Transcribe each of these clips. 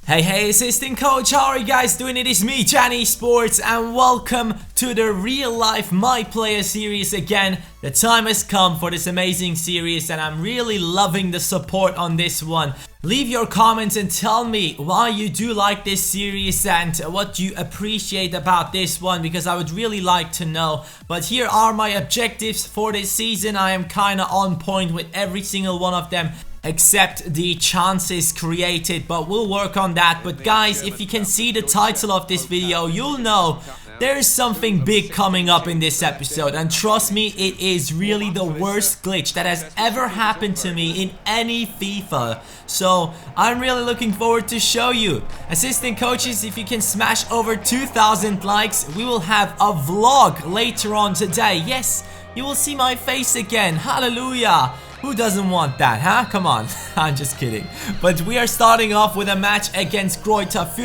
Hey, assistant coach, how are you guys doing? It is me, Johnny Sports, and welcome to the real life My Player series again. The time has come for this amazing series and I'm really loving the support on this one. Leave your comments and tell me why you do like this series and what you appreciate about this one, because I would really like to know. But here are my objectives for this season. I am kinda on point with every single one of them, except the chances created, but we'll work on that. But guys, if you can see the title of this video, you'll know there is something big coming up in this episode, and trust me, it is really the worst glitch that has ever happened to me in any FIFA. So I'm really looking forward to show you. Assistant coaches, if you can smash over 2,000 likes, we will have a vlog later on today. Yes, you will see my face again. Hallelujah. Who doesn't want that, huh? Come on. I'm just kidding. But we are starting off with a match against Gro Taf.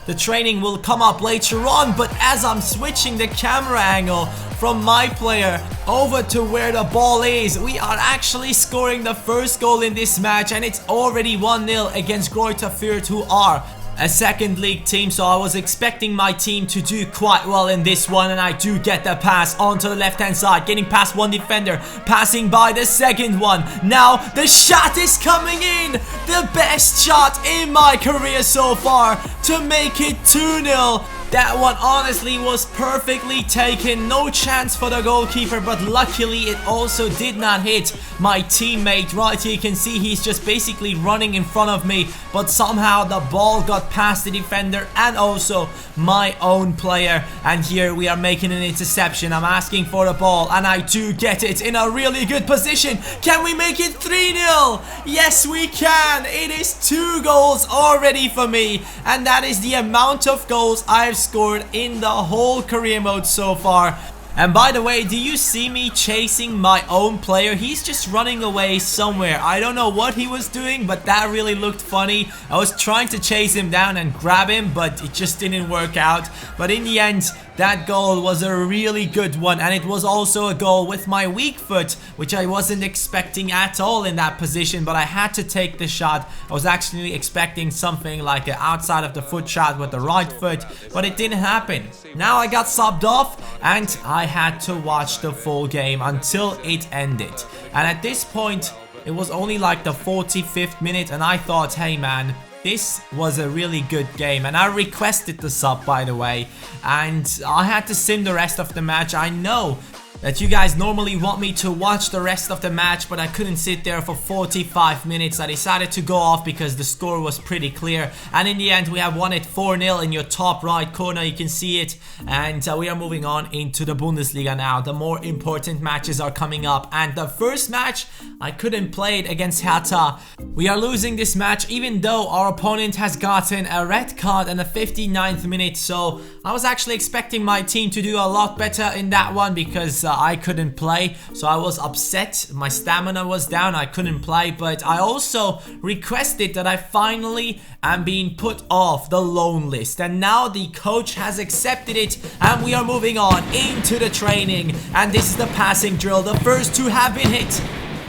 The training will come up later on, but as I'm switching the camera angle from my player over to where the ball is, we are actually scoring the first goal in this match, and it's already 1-0 against Gro Taf, who are a second league team. So I was expecting my team to do quite well in this one, and I do get the pass onto the left hand side, getting past one defender, passing by the second one. Now the shot is coming in, the best shot in my career so far to make it 2-0. That one honestly was perfectly taken, no chance for the goalkeeper, but luckily it also did not hit my teammate. Right here you can see he's just basically running in front of me, but somehow the ball got past the defender and also my own player, and here we are making an interception. I'm asking for the ball and I do get it in a really good position. Can we make it 3-0? Yes, we can. It is 2 goals already for me, and that is the amount of goals I've scored in the whole career mode so far. And by the way, do you see me chasing my own player? He's just running away somewhere. I don't know what he was doing, but that really looked funny. I was trying to chase him down and grab him, but it just didn't work out. But in the end, that goal was a really good one, and it was also a goal with my weak foot, which I wasn't expecting at all in that position, but I had to take the shot. I was actually expecting something like an outside of the foot shot with the right foot, but it didn't happen. Now I got subbed off and I had to watch the full game until it ended. And at this point, it was only like the 45th minute, and I thought, hey man, this was a really good game, and I requested the sub, by the way, and I had to sim the rest of the match. I know that you guys normally want me to watch the rest of the match, but I couldn't sit there for 45 minutes. I decided to go off because the score was pretty clear, and in the end we have won it 4-0 in your top right corner. You can see it, and we are moving on into the Bundesliga now. The more important matches are coming up, and the first match I couldn't play it against Hertha. We are losing this match even though our opponent has gotten a red card in the 59th minute, so I was actually expecting my team to do a lot better in that one because I couldn't play, so I was upset. My stamina was down, I couldn't play, but I also requested that I finally am being put off the loan list, and now the coach has accepted it, and we are moving on into the training. And this is the passing drill. The first 2 have been hit,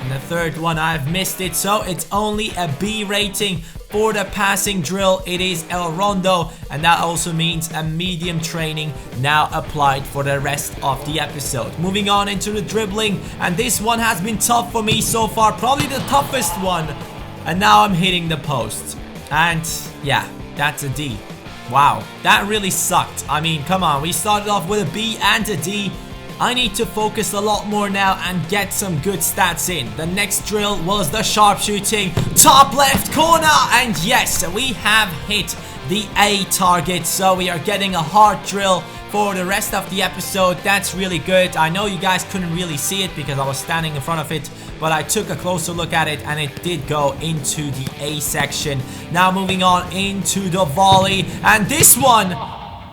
and the third one I've missed it, so it's only a B rating for the passing drill. It is El Rondo, and that also means a medium training now applied for the rest of the episode. Moving on into the dribbling, and this one has been tough for me so far, probably the toughest one. And now I'm hitting the post, and yeah, that's a D. Wow, that really sucked. I mean, come on, we started off with a B and a D. I need to focus a lot more now and get some good stats in. The next drill was the sharpshooting, top left corner, and yes, we have hit the A target, so we are getting a hard drill for the rest of the episode. That's really good. I know you guys couldn't really see it because I was standing in front of it, but I took a closer look at it and it did go into the A section. Now moving on into the volley, and this one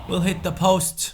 will hit the post.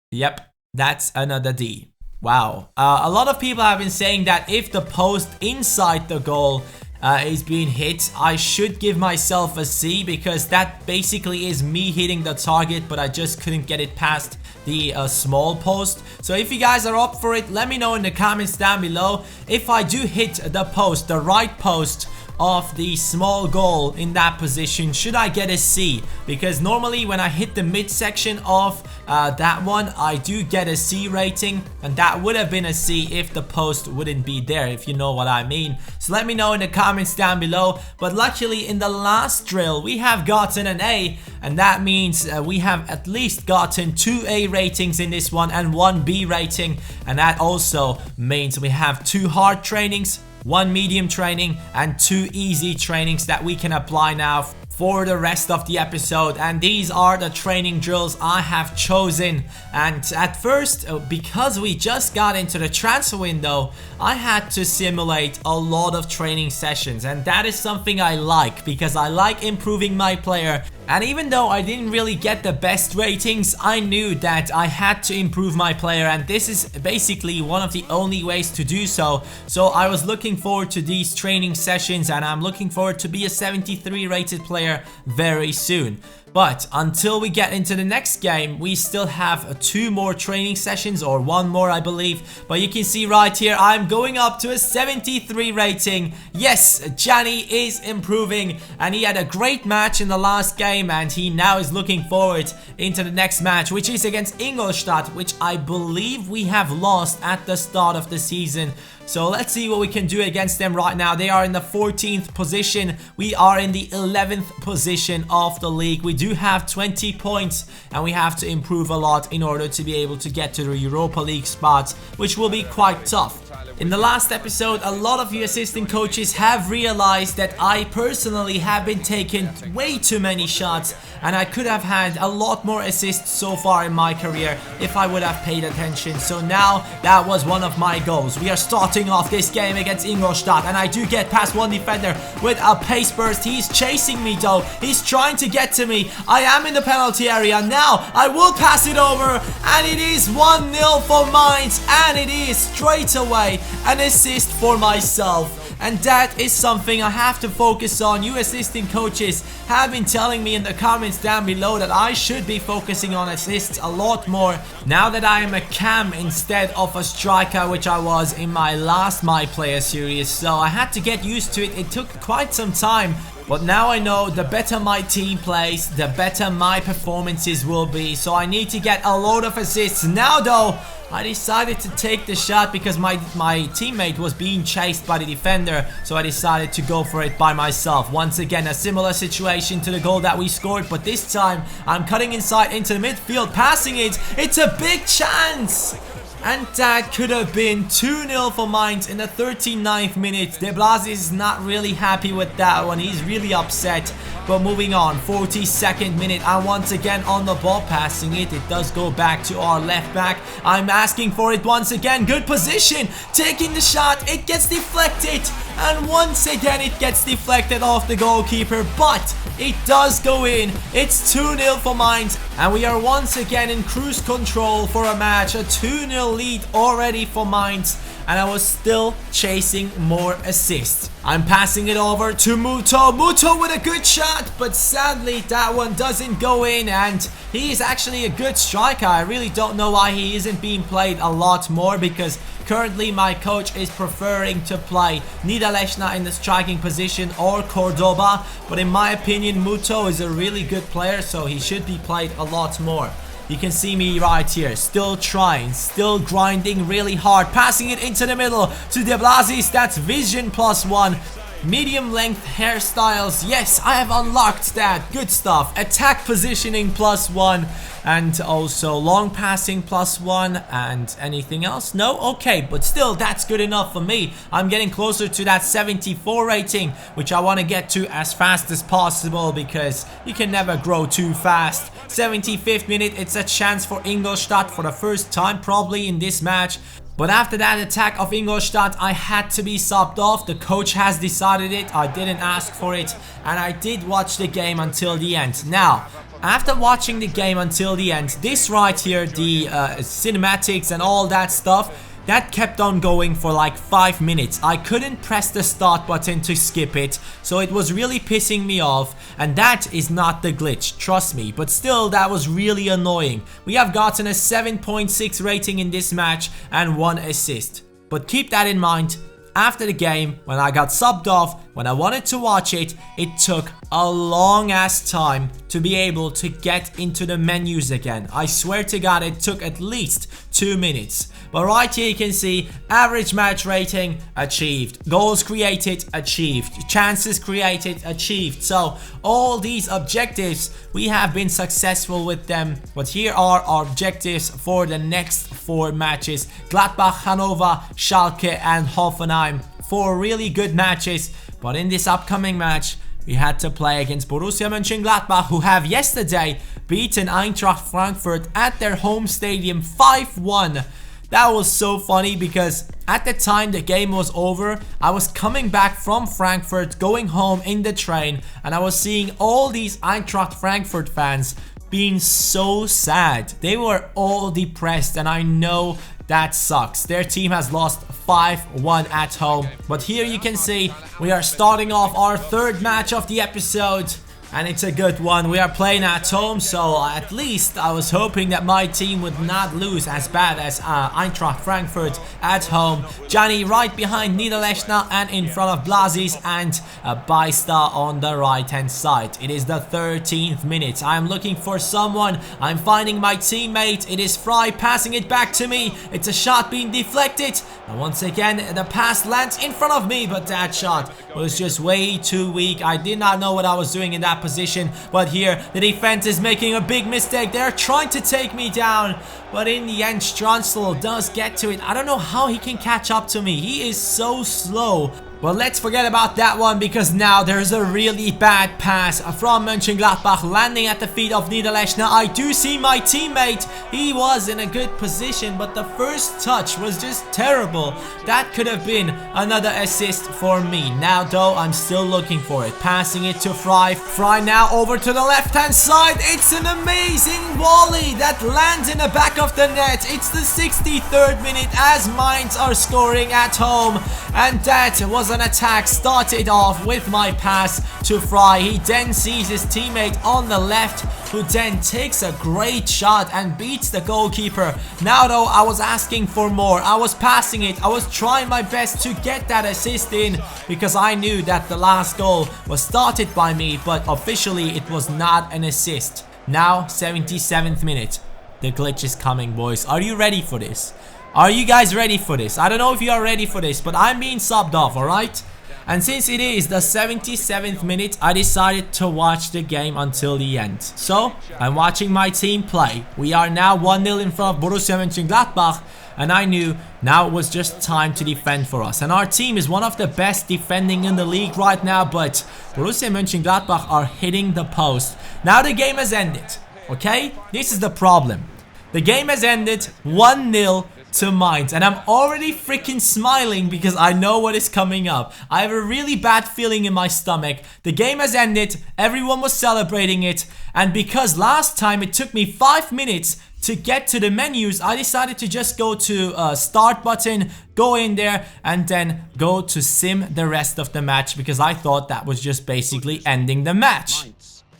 Yep. That's another D. Wow. A lot of people have been saying that if the post inside the goal is being hit, I should give myself a C, because that basically is me hitting the target, but I just couldn't get it past the small post. So if you guys are up for it, let me know in the comments down below. If I do hit the post, the right post, of the small goal in that position, should I get a C? Because normally when I hit the midsection of that one, I do get a C rating, and that would have been a C if the post wouldn't be there, if you know what I mean. So let me know in the comments down below. But luckily in the last drill we have gotten an A, and that means we have at least gotten 2 A ratings in this one and 1 B rating, and that also means we have 2 hard trainings, 1 medium training, and 2 easy trainings that we can apply now for the rest of the episode. And these are the training drills I have chosen. And at first, because we just got into the transfer window, I had to simulate a lot of training sessions, and that is something I like, because I like improving my player. And even though I didn't really get the best ratings, I knew that I had to improve my player, and this is basically one of the only ways to do so. So I was looking forward to these training sessions, and I'm looking forward to be a 73 rated player very soon. But until we get into the next game, we still have 2 more training sessions, or 1 more I believe. But you can see right here, I'm going up to a 73 rating. Yes, Gianni is improving, and he had a great match in the last game, and he now is looking forward into the next match, which is against Ingolstadt, which I believe we have lost at the start of the season. So let's see what we can do against them right now. They are in the 14th position. We are in the 11th position of the league. We do have 20 points, and we have to improve a lot in order to be able to get to the Europa League spots, which will be quite tough. In the last episode, a lot of you assistant coaches have realized that I personally have been taking way too many shots, and I could have had a lot more assists so far in my career if I would have paid attention. So now that was one of my goals. We are starting off this game against Ingolstadt, and I do get past one defender with a pace burst. He's chasing me though. He's trying to get to me. I am in the penalty area. Now I will pass it over, and it is 1-0 for Mainz, and it is straight away an assist for myself. And that is something I have to focus on. You assistant coaches have been telling me in the comments down below that I should be focusing on assists a lot more now that I am a cam instead of a striker, which I was in my last My Player series. So I had to get used to it. It took quite some time, but now I know the better my team plays, the better my performances will be. So I need to get a load of assists. Now though, I decided to take the shot because my teammate was being chased by the defender, so I decided to go for it by myself. Once again, a similar situation to the goal that we scored, but this time I'm cutting inside into the midfield, passing it. It's a big chance! And that could have been 2-0 for Mainz in the 39th minute. De Blasi is not really happy with that one. He's really upset. But moving on, 42nd minute, and once again on the ball, passing it. It does go back to our left back. I'm asking for it once again. Good position, taking the shot. It gets deflected, and once again it gets deflected off the goalkeeper, but it does go in. It's 2-0 for Mainz, and we are once again in cruise control for a match. A 2-0 lead already for Mainz, and I was still chasing more assists. I'm passing it over to Muto. Muto with a good shot, but sadly that one doesn't go in, and he is actually a good striker. I really don't know why he isn't being played a lot more, because currently my coach is preferring to play Niederlechner in the striking position or Cordoba, but in my opinion Muto is a really good player, so he should be played a lot more. You can see me right here, still trying, still grinding really hard, passing it into the middle to De Blasi. That's vision +1. Medium length hairstyles, yes, I have unlocked that. Good stuff. Attack positioning +1, and also long passing +1, and anything else? No? Okay, but still that's good enough for me. I'm getting closer to that 74 rating, which I want to get to as fast as possible, because you can never grow too fast. 75th minute, it's a chance for Ingolstadt for the first time probably in this match. But after that attack of Ingolstadt, I had to be subbed off. The coach has decided it. I didn't ask for it. And I did watch the game until the end. Now, after watching the game until the end, this right here, the cinematics and all that stuff, that kept on going for like 5 minutes. I couldn't press the start button to skip it, so it was really pissing me off, and that is not the glitch, trust me, but still that was really annoying. We have gotten a 7.6 rating in this match and 1 assist. But keep that in mind, after the game, when I got subbed off, when I wanted to watch it, it took a long ass time to be able to get into the menus again. I swear to God, it took at least 2 minutes. But right here you can see average match rating achieved, goals created achieved, chances created achieved. So all these objectives, we have been successful with them. But here are our objectives for the next 4 matches: Gladbach, Hannover, Schalke and Hoffenheim. 4 really good matches. But in this upcoming match, we had to play against Borussia Mönchengladbach, who have yesterday beaten Eintracht Frankfurt at their home stadium 5-1. That was so funny because at the time the game was over, I was coming back from Frankfurt, going home in the train, and I was seeing all these Eintracht Frankfurt fans being so sad. They were all depressed, and I know that sucks. Their team has lost 5-1 at home. But here you can see we are starting off our 3rd match of the episode. And it's a good one. We are playing at home, so at least I was hoping that my team would not lose as bad as Eintracht Frankfurt at home. Gianni right behind Niederlechner and in front of Blazis, and Baista on the right hand side. It is the 13th minute. I am looking for someone. I'm finding my teammate. It is Fry passing it back to me. It's a shot being deflected. And once again, the pass lands in front of me, but that shot was just way too weak. I did not know what I was doing in that position, but here the defense is making a big mistake. They're trying to take me down, but in the end Stranzl does get to it. I don't know how he can catch up to me. He is so slow. But let's forget about that one, because now there's a really bad pass from Mönchengladbach landing at the feet of Niederlechner. I do see my teammate. He was in a good position, but the first touch was just terrible. That could have been another assist for me. Now though, I'm still looking for it. Passing it to Fry. Fry now over to the left hand side. It's an amazing volley that lands in the back of the net. It's the 63rd minute as Mainz are scoring at home. And that was an attack started off with my pass to Fry. He then sees his teammate on the left, who then takes a great shot and beats the goalkeeper. Now though, I was asking for more. I was passing it. I was trying my best to get that assist in, because I knew that the last goal was started by me, but officially it was not an assist. Now 77th minute. The glitch is coming, boys. Are you ready for this? Are you guys ready for this? I don't know if you are ready for this, but I'm being subbed off, alright? And since it is the 77th minute, I decided to watch the game until the end. So, I'm watching my team play. We are now 1-0 in front of Borussia Mönchengladbach, and I knew now it was just time to defend for us. And our team is one of the best defending in the league right now, but Borussia Mönchengladbach are hitting the post. Now the game has ended, okay? This is the problem. The game has ended 1-0 to Mainz, and I'm already freaking smiling because I know what is coming up. I have a really bad feeling in my stomach. The game has ended, everyone was celebrating it, and because last time it took me 5 minutes to get to the menus, I decided to just go to start button, go in there, and then go to sim the rest of the match, because I thought that was just basically ending the match.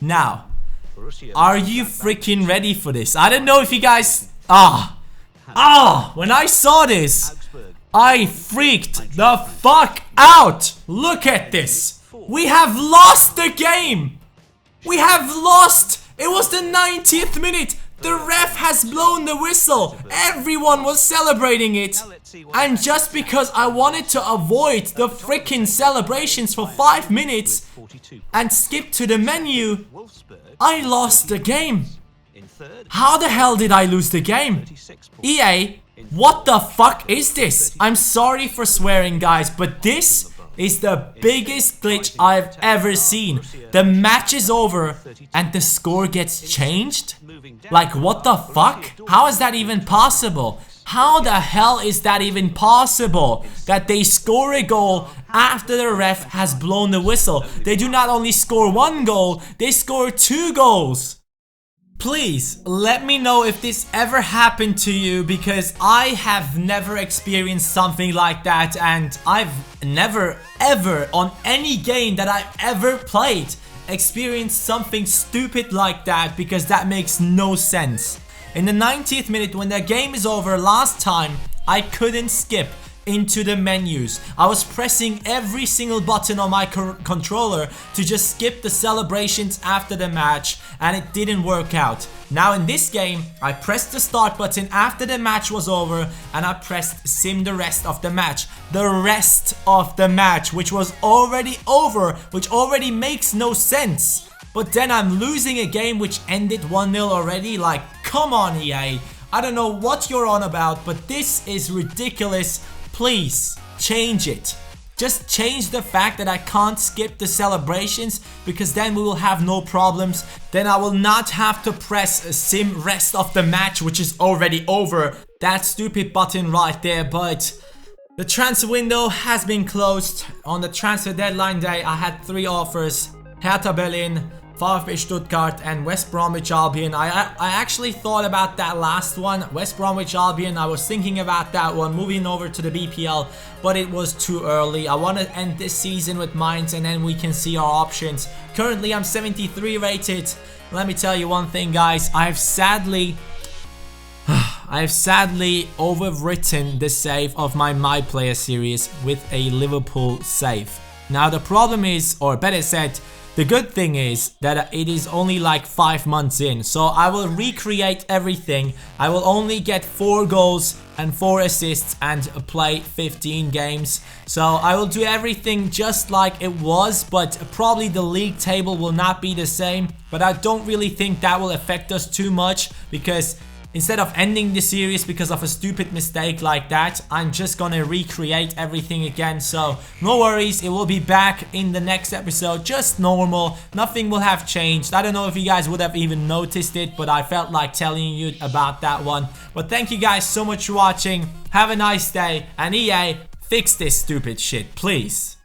Now, are you freaking ready for this? I don't know if you guys... when I saw this, I freaked the fuck out. Look at this. We have lost the game. We have lost. It was the 90th minute. The ref has blown the whistle. Everyone was celebrating it. And just because I wanted to avoid the freaking celebrations for 5 minutes and skip to the menu, I lost the game. How the hell did I lose the game? EA, what the fuck is this? I'm sorry for swearing, guys, but this is the biggest glitch I've ever seen. The match is over and the score gets changed? Like, what the fuck? How is that even possible? How the hell is that even possible? That they score a goal after the ref has blown the whistle. They do not only score 1 goal, they score 2 goals. Please let me know if this ever happened to you, because I have never experienced something like that, and I've never ever on any game that I've ever played experienced something stupid like that, because that makes no sense. In the 90th minute, when the game is over last time, I couldn't skip into the menus. I was pressing every single button on my controller to just skip the celebrations after the match, and it didn't work out. Now in this game, I pressed the start button after the match was over, and I pressed sim the rest of the match. The rest of the match, which was already over, which already makes no sense. But then I'm losing a game which ended 1-0 already. Like, come on, EA. I don't know what you're on about, but this is ridiculous. Please, change it. Just change the fact that I can't skip the celebrations, because then we will have no problems. Then I will not have to press a sim rest of the match, which is already over. That stupid button right there. But the transfer window has been closed. On the transfer deadline day, I had 3 offers. Hertha Berlin, VfB Stuttgart and West Bromwich Albion. I actually thought about that last one, West Bromwich Albion. I was thinking about that one, moving over to the BPL, but it was too early. I want to end this season with Mainz, and then we can see our options. Currently, I'm 73 rated. Let me tell you one thing, guys. I have sadly overwritten the save of my player series with a Liverpool save. Now the problem is, or better said, the good thing is that it is only like 5 months in, so I will recreate everything. I will only get 4 goals and 4 assists and play 15 games. So I will do everything just like it was, but probably the league table will not be the same. But I don't really think that will affect us too much, because instead of ending the series because of a stupid mistake like that, I'm just gonna recreate everything again. So no worries, it will be back in the next episode, just normal. Nothing will have changed. I don't know if you guys would have even noticed it, but I felt like telling you about that one. But thank you guys so much for watching. Have a nice day, and EA, fix this stupid shit, please.